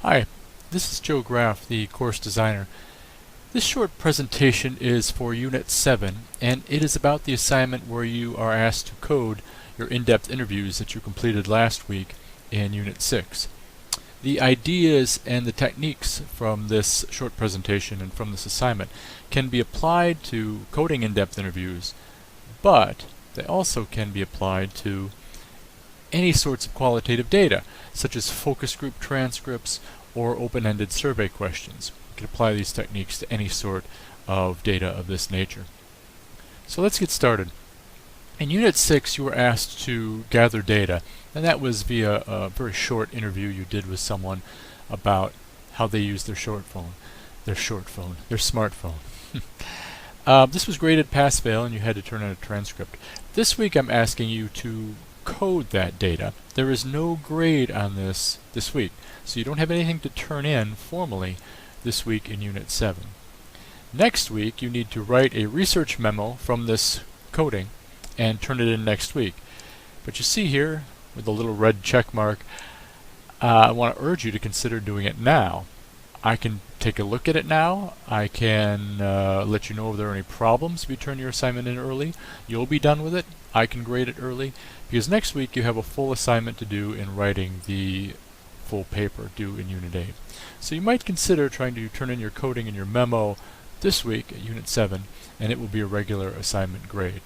Hi, this is Joe Graff, the course designer. This short presentation is for Unit 7, and it is about the assignment where you are asked to code your in-depth interviews that you completed last week in Unit 6. The ideas and the techniques from this short presentation and from this assignment can be applied to coding in-depth interviews, but they also can be applied to any sorts of qualitative data, such as focus group transcripts or open-ended survey questions. You can apply these techniques to any sort of data of this nature. So let's get started. In Unit 6, you were asked to gather data, and that was via a very short interview you did with someone about how they use their smartphone. This was graded pass-fail, and you had to turn in a transcript. This week I'm asking you to code that data. There is no grade on this week, so you don't have anything to turn in formally this week in Unit 7. Next week you need to write a research memo from this coding and turn it in next week. But you see here with the little red check mark, I want to urge you to consider doing it now. I can take a look at it now. I can let you know if there are any problems if you turn your assignment in early. You'll be done with it. I can grade it early, because next week you have a full assignment to do in writing the full paper due in Unit 8. So you might consider trying to turn in your coding and your memo this week at Unit 7, and it will be a regular assignment grade.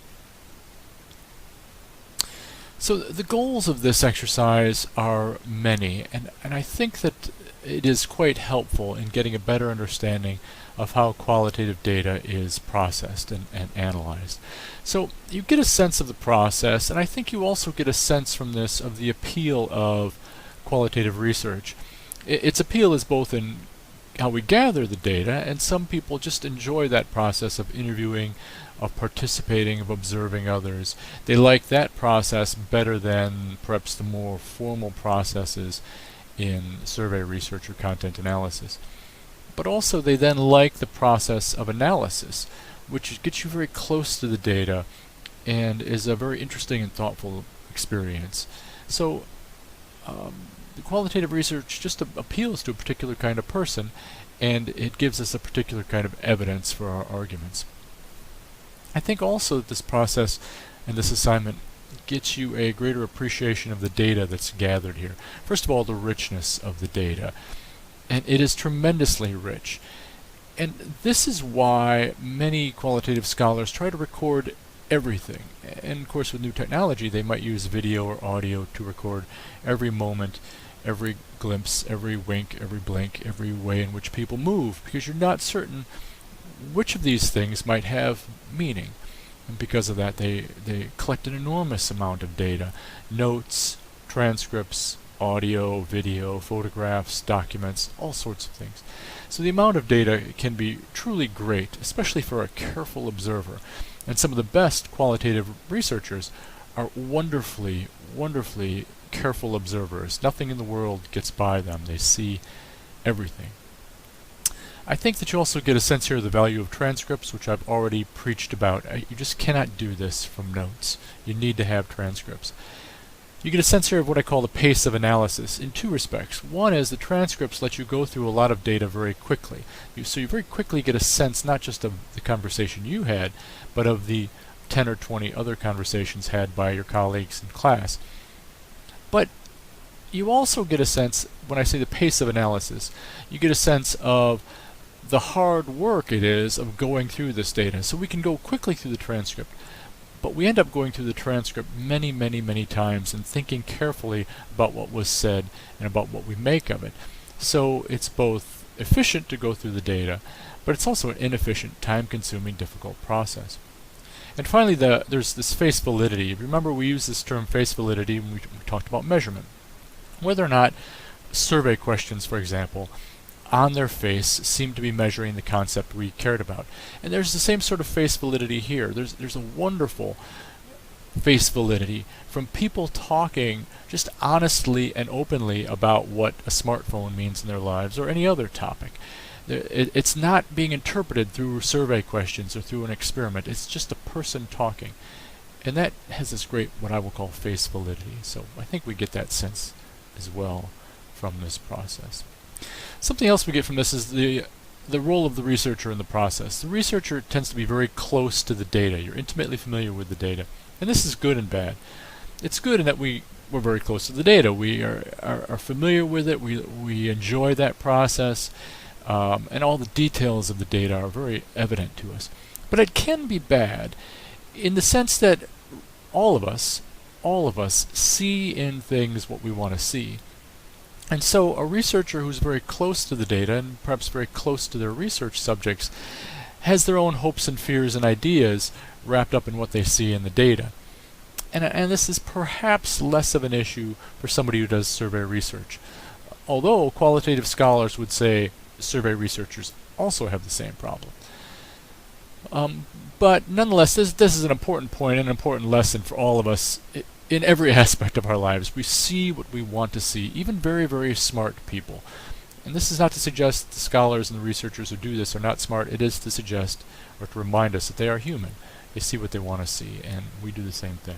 So the goals of this exercise are many, and I think that it is quite helpful in getting a better understanding of how qualitative data is processed and analyzed. So you get a sense of the process, and I think you also get a sense from this of the appeal of qualitative research. Its appeal is both in how we gather the data, and some people just enjoy that process of interviewing, of participating, of observing others. They like that process better than perhaps the more formal processes in survey research or content analysis. But also they then like the process of analysis, which gets you very close to the data and is a very interesting and thoughtful experience. So the qualitative research just appeals to a particular kind of person, and it gives us a particular kind of evidence for our arguments. I think also that this process and this assignment gets you a greater appreciation of the data that's gathered here. First of all, the richness of the data. And it is tremendously rich. And this is why many qualitative scholars try to record everything. And of course with new technology they might use video or audio to record every moment, every glimpse, every wink, every blink, every way in which people move, because you're not certain which of these things might have meaning. And because of that they collect an enormous amount of data: notes, transcripts, audio, video, photographs, documents, all sorts of things. So the amount of data can be truly great, especially for a careful observer. And some of the best qualitative researchers are wonderfully, wonderfully careful observers. Nothing in the world gets by them. They see everything. I think that you also get a sense here of the value of transcripts, which I've already preached about. You just cannot do this from notes. You need to have transcripts. You get a sense here of what I call the pace of analysis in two respects. One is the transcripts let you go through a lot of data very quickly. So you very quickly get a sense not just of the conversation you had, but of the 10 or 20 other conversations had by your colleagues in class. But you also get a sense, when I say the pace of analysis, you get a sense of the hard work it is of going through this data. So we can go quickly through the transcript, but we end up going through the transcript many, many, many times and thinking carefully about what was said and about what we make of it. So it's both efficient to go through the data, but it's also an inefficient, time-consuming, difficult process. And finally, there's this face validity. Remember, we used this term face validity when we talked about measurement. Whether or not survey questions, for example, on their face seem to be measuring the concept we cared about. And there's the same sort of face validity here. There's a wonderful face validity from people talking just honestly and openly about what a smartphone means in their lives or any other topic. It's not being interpreted through survey questions or through an experiment. It's just a person talking. And that has this great, what I will call, face validity. So I think we get that sense as well from this process. Something else we get from this is the role of the researcher in the process. The researcher tends to be very close to the data. You're intimately familiar with the data. And this is good and bad. It's good in that we're very close to the data. We are familiar with it. We enjoy that process. And all the details of the data are very evident to us. But it can be bad in the sense that all of us see in things what we want to see. And so a researcher who's very close to the data and perhaps very close to their research subjects has their own hopes and fears and ideas wrapped up in what they see in the data. And this is perhaps less of an issue for somebody who does survey research. Although qualitative scholars would say survey researchers also have the same problem. But nonetheless, this is an important point, an important lesson for all of us in every aspect of our lives. We see what we want to see, even very, very smart people. And this is not to suggest the scholars and the researchers who do this are not smart. It is to suggest or to remind us that they are human. They see what they want to see, and we do the same thing.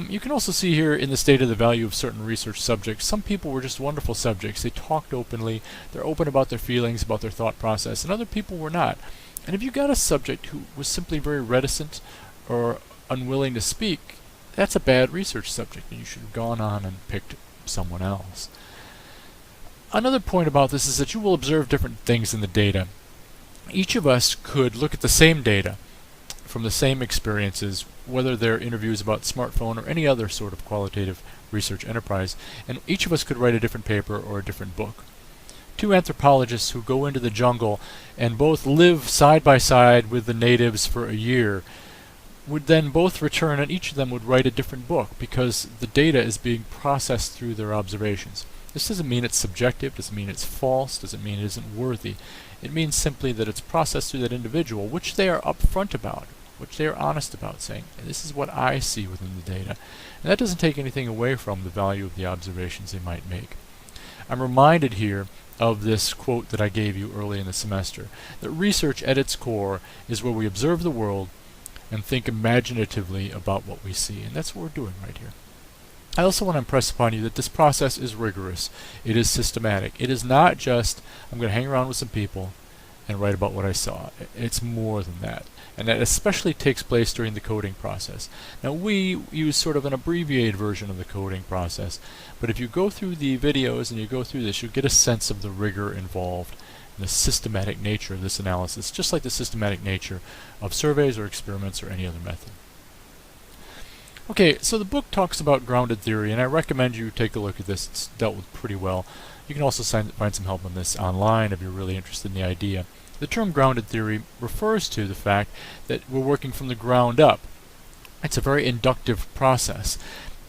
You can also see here in the state of the value of certain research subjects, some people were just wonderful subjects. They talked openly, they're open about their feelings, about their thought process, and other people were not. And if you got a subject who was simply very reticent or unwilling to speak, that's a bad research subject, and you should have gone on and picked someone else. Another point about this is that you will observe different things in the data. Each of us could look at the same data from the same experiences, whether they're interviews about smartphone or any other sort of qualitative research enterprise, and each of us could write a different paper or a different book. Two anthropologists who go into the jungle and both live side by side with the natives for a year would then both return, and each of them would write a different book because the data is being processed through their observations. This doesn't mean it's subjective, doesn't mean it's false, doesn't mean it isn't worthy. It means simply that it's processed through that individual, which they are upfront about, which they are honest about, saying, this is what I see within the data. And that doesn't take anything away from the value of the observations they might make. I'm reminded here of this quote that I gave you early in the semester, that research at its core is where we observe the world and think imaginatively about what we see. And that's what we're doing right here. I also want to impress upon you that this process is rigorous. It is systematic. It is not just, I'm going to hang around with some people and write about what I saw. It's more than that. And that especially takes place during the coding process. Now we use sort of an abbreviated version of the coding process, but if you go through the videos and you go through this, you'll get a sense of the rigor involved and the systematic nature of this analysis, just like the systematic nature of surveys or experiments or any other method. Okay, so the book talks about grounded theory, and I recommend you take a look at this. It's dealt with pretty well. You can also find some help on this online if you're really interested in the idea. The term grounded theory refers to the fact that we're working from the ground up. It's a very inductive process.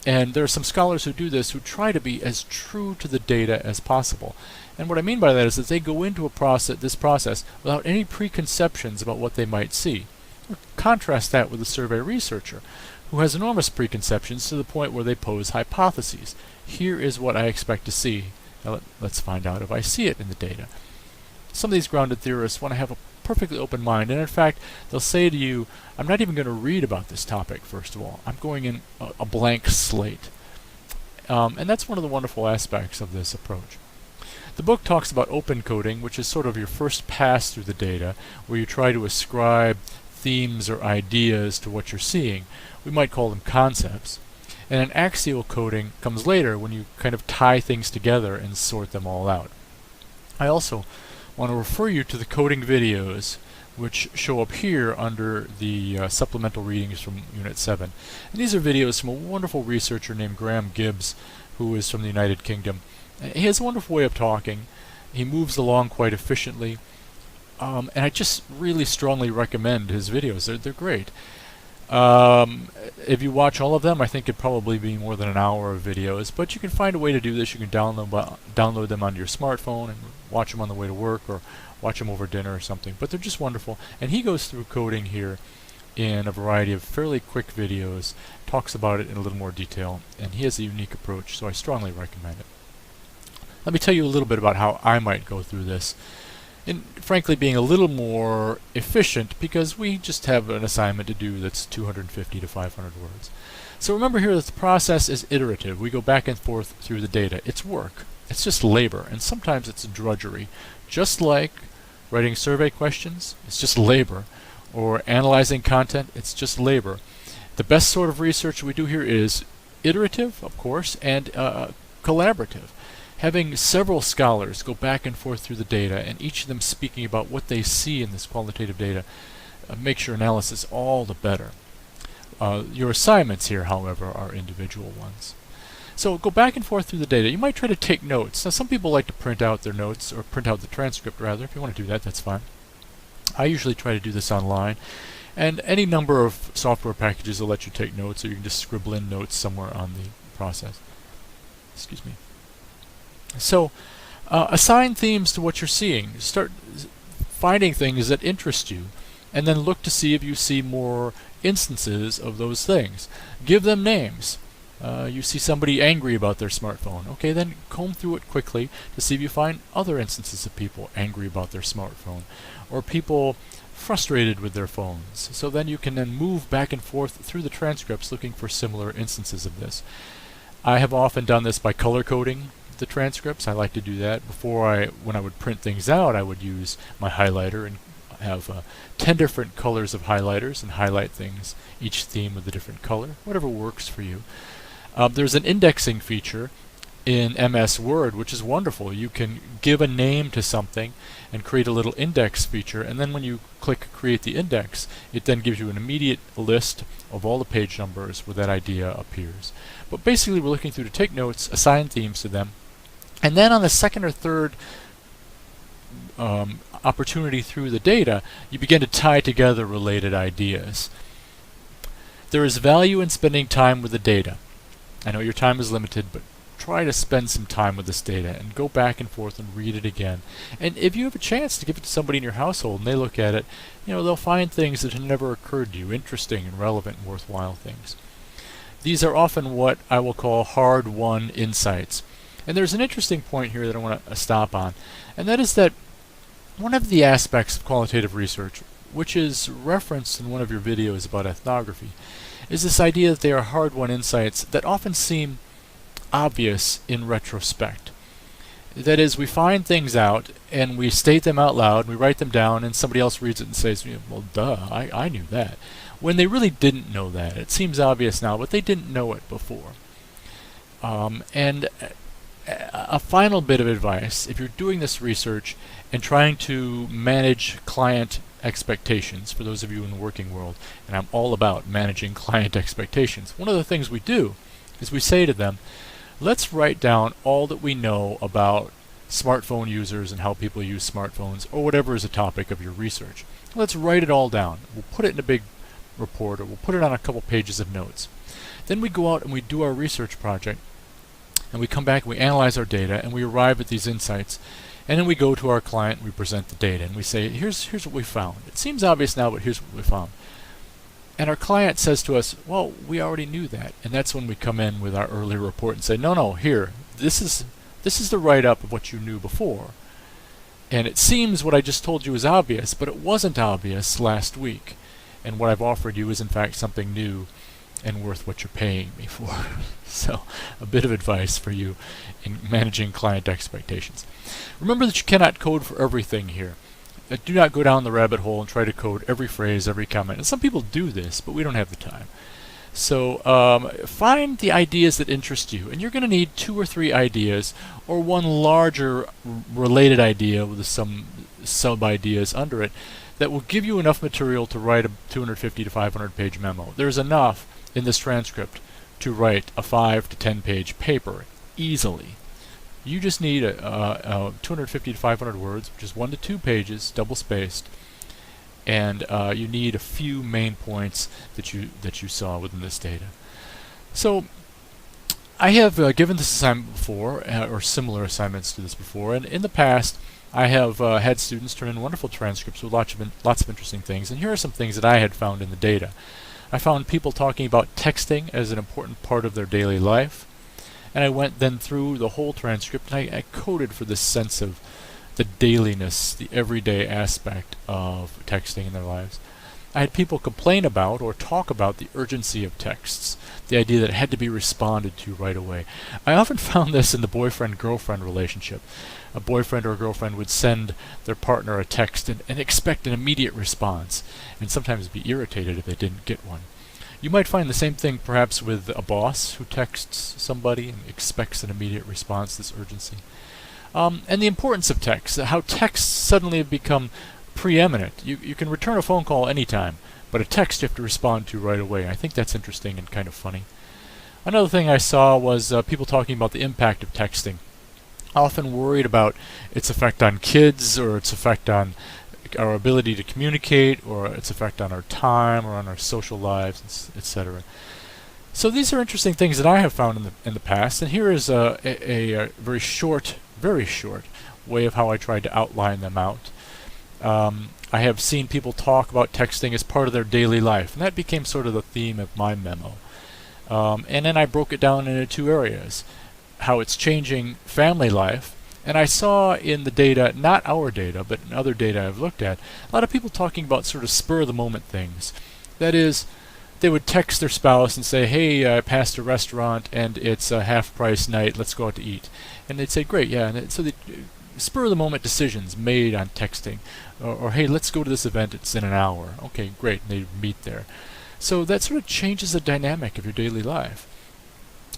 And there are some scholars who do this who try to be as true to the data as possible. And what I mean by that is that they go into this process without any preconceptions about what they might see. Contrast that with a survey researcher who has enormous preconceptions to the point where they pose hypotheses. Here is what I expect to see. Now let's find out if I see it in the data. Some of these grounded theorists want to have a perfectly open mind, and in fact, they'll say to you, I'm not even going to read about this topic, first of all. I'm going in a blank slate. And that's one of the wonderful aspects of this approach. The book talks about open coding, which is sort of your first pass through the data, where you try to ascribe themes or ideas to what you're seeing. We might call them concepts. And an axial coding comes later when you kind of tie things together and sort them all out. I also want to refer you to the coding videos which show up here under the supplemental readings from Unit 7. And these are videos from a wonderful researcher named Graham Gibbs, who is from the United Kingdom. He has a wonderful way of talking. He moves along quite efficiently. And I just really strongly recommend his videos. They're great. If you watch all of them, I think it'd probably be more than an hour of videos, but you can find a way to do this. You can download them onto your smartphone and watch them on the way to work or watch them over dinner or something. But they're just wonderful. And he goes through coding here in a variety of fairly quick videos, talks about it in a little more detail, and he has a unique approach, so I strongly recommend it. Let me tell you a little bit about how I might go through this. And frankly, being a little more efficient because we just have an assignment to do that's 250 to 500 words. So remember here that the process is iterative. We go back and forth through the data. It's work. It's just labor, and sometimes it's drudgery. Just like writing survey questions, it's just labor. Or analyzing content, it's just labor. The best sort of research we do here is iterative, of course, and collaborative. Having several scholars go back and forth through the data, and each of them speaking about what they see in this qualitative data, makes your analysis all the better. Your assignments here, however, are individual ones. So go back and forth through the data. You might try to take notes. Now some people like to print out their notes, or print out the transcript rather. If you want to do that, that's fine. I usually try to do this online. And any number of software packages will let you take notes, or you can just scribble in notes somewhere on the process. Excuse me. So assign themes to what you're seeing. Start finding things that interest you, and then look to see if you see more instances of those things. Give them names. You see somebody angry about their smartphone. Okay, then comb through it quickly to see if you find other instances of people angry about their smartphone, or people frustrated with their phones. So then you can then move back and forth through the transcripts looking for similar instances of this. I have often done this by color coding the transcripts. I like to do that. When I would print things out, I would use my highlighter and have 10 different colors of highlighters and highlight things, each theme with a different color, whatever works for you. There's an indexing feature in MS Word, which is wonderful. You can give a name to something and create a little index feature, and then when you click Create the Index, it then gives you an immediate list of all the page numbers where that idea appears. But basically we're looking through to take notes, assign themes to them, and then on the second or third opportunity through the data, you begin to tie together related ideas. There is value in spending time with the data. I know your time is limited, but try to spend some time with this data and go back and forth and read it again. And if you have a chance to give it to somebody in your household and they look at it, they'll find things that have never occurred to you, interesting and relevant and worthwhile things. These are often what I will call hard-won insights. And there's an interesting point here that I want to stop on, and that is that one of the aspects of qualitative research, which is referenced in one of your videos about ethnography, is this idea that they are hard-won insights that often seem obvious in retrospect. That is, we find things out and we state them out loud, we write them down, and somebody else reads it and says, well, duh, I knew that. When they really didn't know that. It seems obvious now, but they didn't know it before. And a final bit of advice, if you're doing this research and trying to manage client expectations, for those of you in the working world, and I'm all about managing client expectations, one of the things we do is we say to them, let's write down all that we know about smartphone users and how people use smartphones, or whatever is a topic of your research. Let's write it all down. We'll put it in a big report, or we'll put it on a couple pages of notes. Then we go out and we do our research project, and we come back and we analyze our data, and we arrive at these insights. And then we go to our client and we present the data, and we say, here's what we found. It seems obvious now, but here's what we found. And our client says to us, well, we already knew that. And that's when we come in with our early report and say, no, here, this is the write-up of what you knew before. And it seems what I just told you is obvious, but it wasn't obvious last week. And what I've offered you is in fact something new and worth what you're paying me for. So, a bit of advice for you in managing client expectations. Remember that you cannot code for everything here. Do not go down the rabbit hole and try to code every phrase, every comment. And some people do this, but we don't have the time. So find the ideas that interest you, and you're going to need 2 or 3 ideas, or one larger related idea with some sub-ideas under it that will give you enough material to write a 250 to 500 page memo. There's enough in this transcript to write a 5 to 10 page paper easily. You just need 250 to 500 words, which is 1 to 2 pages, double spaced, and you need a few main points that you saw within this data. So I have given this assignment before, or similar assignments to this before, and in the past I have had students turn in wonderful transcripts with lots of interesting things, and here are some things that I had found in the data. I found people talking about texting as an important part of their daily life. And I went then through the whole transcript, and I coded for this sense of the dailiness, the everyday aspect of texting in their lives. I had people complain about or talk about the urgency of texts, the idea that it had to be responded to right away. I often found this in the boyfriend-girlfriend relationship. A boyfriend or a girlfriend would send their partner a text and expect an immediate response, and sometimes be irritated if they didn't get one. You might find the same thing perhaps with a boss who texts somebody and expects an immediate response, this urgency. And the importance of text, how texts suddenly have become preeminent. You can return a phone call anytime, but a text you have to respond to right away. I think that's interesting and kind of funny. Another thing I saw was people talking about the impact of texting. Often worried about its effect on kids, or its effect on our ability to communicate, or its effect on our time, or on our social lives, etc. So these are interesting things that I have found in the past, and here is a very short way of how I tried to outline them out. I have seen people talk about texting as part of their daily life, and that became sort of the theme of my memo. And then I broke it down into two areas: how it's changing family life, and I saw in the data, not our data, but in other data I've looked at, a lot of people talking about sort of spur-of-the-moment things. That is, they would text their spouse and say, hey, I passed a restaurant and it's a half-price night, let's go out to eat. And they'd say, great, yeah. And so the spur-of-the-moment decisions made on texting. Or, hey, let's go to this event, it's in an hour. Okay, great, and they'd meet there. So that sort of changes the dynamic of your daily life.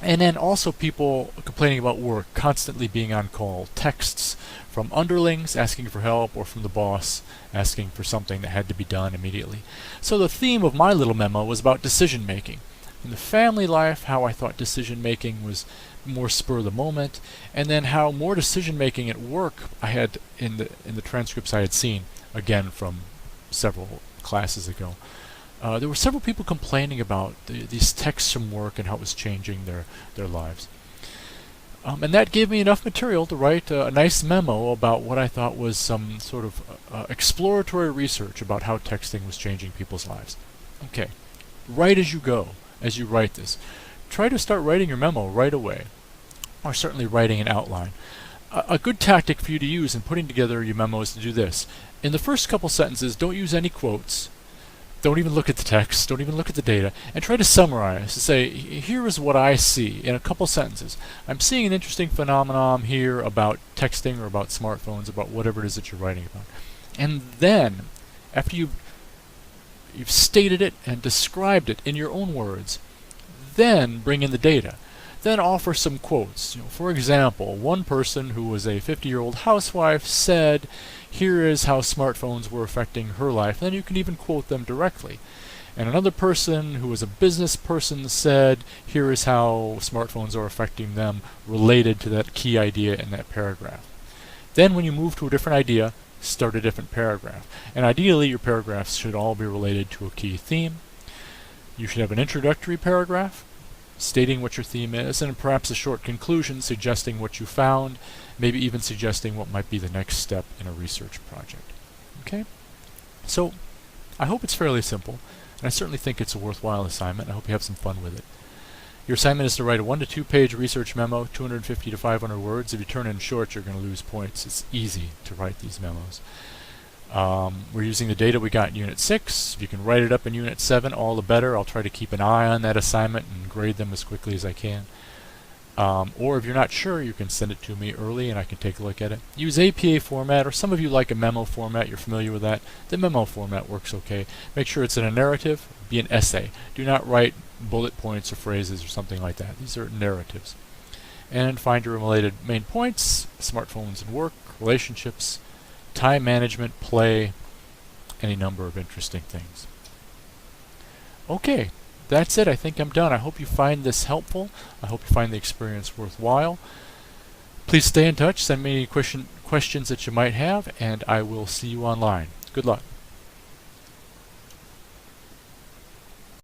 And then also people complaining about work, constantly being on call, texts from underlings asking for help, or from the boss asking for something that had to be done immediately. So the theme of my little memo was about decision making. In the family life, how I thought decision making was more spur of the moment, and then how more decision making at work I had in the transcripts I had seen, again from several classes ago. There were several people complaining about these texts from work and how it was changing their lives. And that gave me enough material to write a nice memo about what I thought was some sort of exploratory research about how texting was changing people's lives. Okay, write as you go, as you write this. Try to start writing your memo right away, or certainly writing an outline. A good tactic for you to use in putting together your memo is to do this. In the first couple sentences, don't use any quotes. Don't even look at the text, don't even look at the data, and try to summarize, to say, here is what I see in a couple sentences. I'm seeing an interesting phenomenon here about texting, or about smartphones, about whatever it is that you're writing about. And then, after you've stated it and described it in your own words, then bring in the data. Then offer some quotes. For example, one person who was a 50-year-old housewife said, here is how smartphones were affecting her life. Then you can even quote them directly. And another person who was a business person said, here is how smartphones are affecting them, related to that key idea in that paragraph. Then when you move to a different idea, start a different paragraph. And ideally your paragraphs should all be related to a key theme. You should have an introductory paragraph stating what your theme is, and perhaps a short conclusion suggesting what you found, maybe even suggesting what might be the next step in a research project. Okay? So, I hope it's fairly simple, and I certainly think it's a worthwhile assignment. I hope you have some fun with it. Your assignment is to write a 1 to 2 page research memo, 250 to 500 words. If you turn in short, you're going to lose points. It's easy to write these memos. We're using the data we got in Unit 6. If you can write it up in Unit 7, all the better. I'll try to keep an eye on that assignment and grade them as quickly as I can. Or if you're not sure, you can send it to me early and I can take a look at it. Use APA format, or some of you like a memo format. You're familiar with that. The memo format works okay. Make sure it's in a narrative. Be an essay. Do not write bullet points or phrases or something like that. These are narratives. And find your related main points: smartphones and work, relationships, time management, play, any number of interesting things. Okay, that's it. I think I'm done. I hope you find this helpful. I hope you find the experience worthwhile. Please stay in touch. Send me any questions that you might have, and I will see you online. Good luck.